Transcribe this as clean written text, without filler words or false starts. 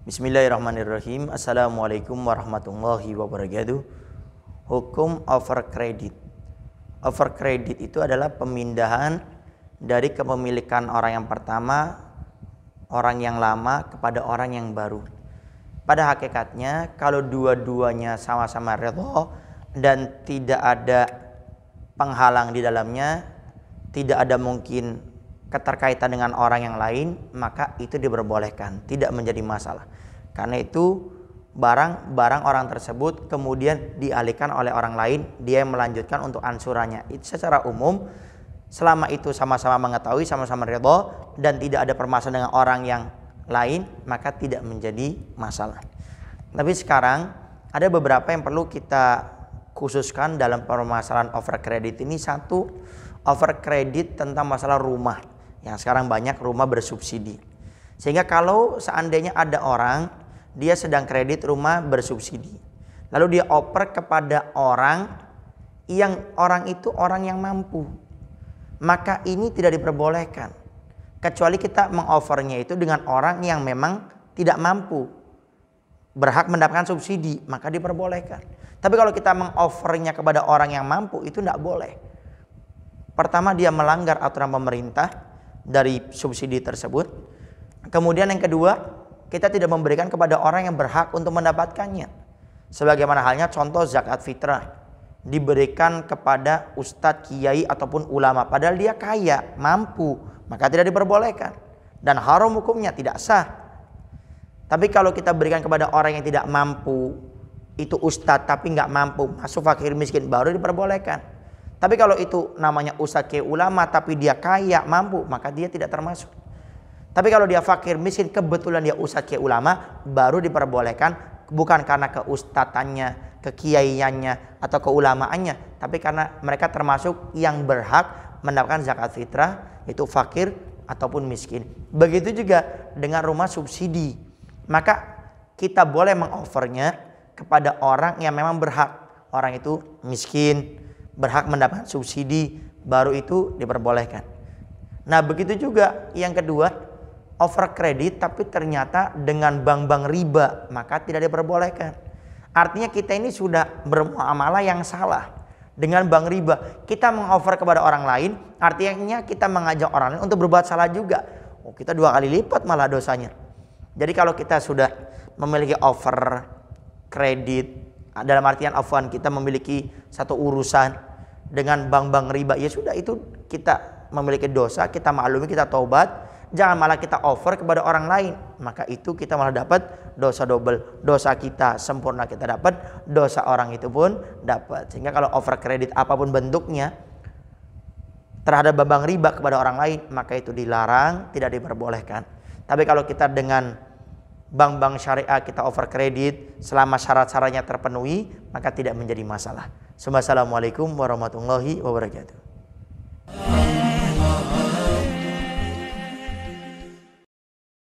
Bismillahirrahmanirrahim. Assalamualaikum warahmatullahi wabarakatuh. Hukum overcredit. Overcredit itu adalah pemindahan dari kepemilikan orang yang pertama, orang yang lama kepada orang yang baru. Pada hakikatnya kalau dua-duanya sama-sama ridha dan tidak ada penghalang di dalamnya, tidak ada mungkin keterkaitan dengan orang yang lain, maka itu diperbolehkan, tidak menjadi masalah. Karena itu barang orang tersebut kemudian dialihkan oleh orang lain, dia yang melanjutkan untuk ansurannya. Itu secara umum, selama itu sama-sama mengetahui, sama-sama ridha dan tidak ada permasalahan dengan orang yang lain, maka tidak menjadi masalah. Tapi sekarang ada beberapa yang perlu kita khususkan dalam permasalahan overcredit ini. Satu, overcredit tentang masalah rumah. Yang sekarang banyak rumah bersubsidi. Sehingga kalau seandainya ada orang, dia sedang kredit rumah bersubsidi, lalu dia oper kepada orang itu orang yang mampu, maka ini tidak diperbolehkan. Kecuali kita mengovernya itu dengan orang yang memang tidak mampu, berhak mendapatkan subsidi, maka diperbolehkan. Tapi kalau kita mengovernya kepada orang yang mampu, itu tidak boleh. Pertama, dia melanggar aturan pemerintah dari subsidi tersebut. Kemudian yang kedua, kita tidak memberikan kepada orang yang berhak untuk mendapatkannya. Sebagaimana halnya contoh zakat fitrah diberikan kepada ustadz, kiai ataupun ulama, padahal dia kaya, mampu, maka tidak diperbolehkan dan haram hukumnya, tidak sah. Tapi kalau kita berikan kepada orang yang tidak mampu, itu ustadz tapi nggak mampu, masuk fakir miskin, baru diperbolehkan. Tapi kalau itu namanya ustadz kiai ulama tapi dia kaya, mampu, maka dia tidak termasuk. Tapi kalau dia fakir miskin, kebetulan dia ustadz kiai ulama, baru diperbolehkan, bukan karena keustadhannya, kekiaiannya atau keulamaannya, tapi karena mereka termasuk yang berhak mendapatkan zakat fitrah, yaitu fakir ataupun miskin. Begitu juga dengan rumah subsidi, maka kita boleh mengovernya kepada orang yang memang berhak. Orang itu miskin, berhak mendapatkan subsidi, baru itu diperbolehkan. Nah begitu juga yang kedua, overcredit tapi ternyata dengan bank-bank riba, maka tidak diperbolehkan. Artinya kita ini sudah bermuamalah yang salah dengan bank riba. Kita mengover kepada orang lain, artinya kita mengajak orang lain untuk berbuat salah juga. Oh, kita 2 kali lipat malah dosanya. Jadi kalau kita sudah memiliki overcredit, dalam artian afwan, kita memiliki satu urusan dengan bank-bank riba, ya sudah, itu kita memiliki dosa, kita maklumi, kita taubat. Jangan malah kita over kepada orang lain, maka itu kita malah dapat dosa double. Dosa kita sempurna kita dapat, dosa orang itu pun dapat. Sehingga kalau overcredit apapun bentuknya terhadap bank riba kepada orang lain, maka itu dilarang, tidak diperbolehkan. Tapi kalau kita dengan bank-bank syariah kita overcredit selama syarat-syaratnya terpenuhi, maka tidak menjadi masalah. Assalamualaikum warahmatullahi wabarakatuh.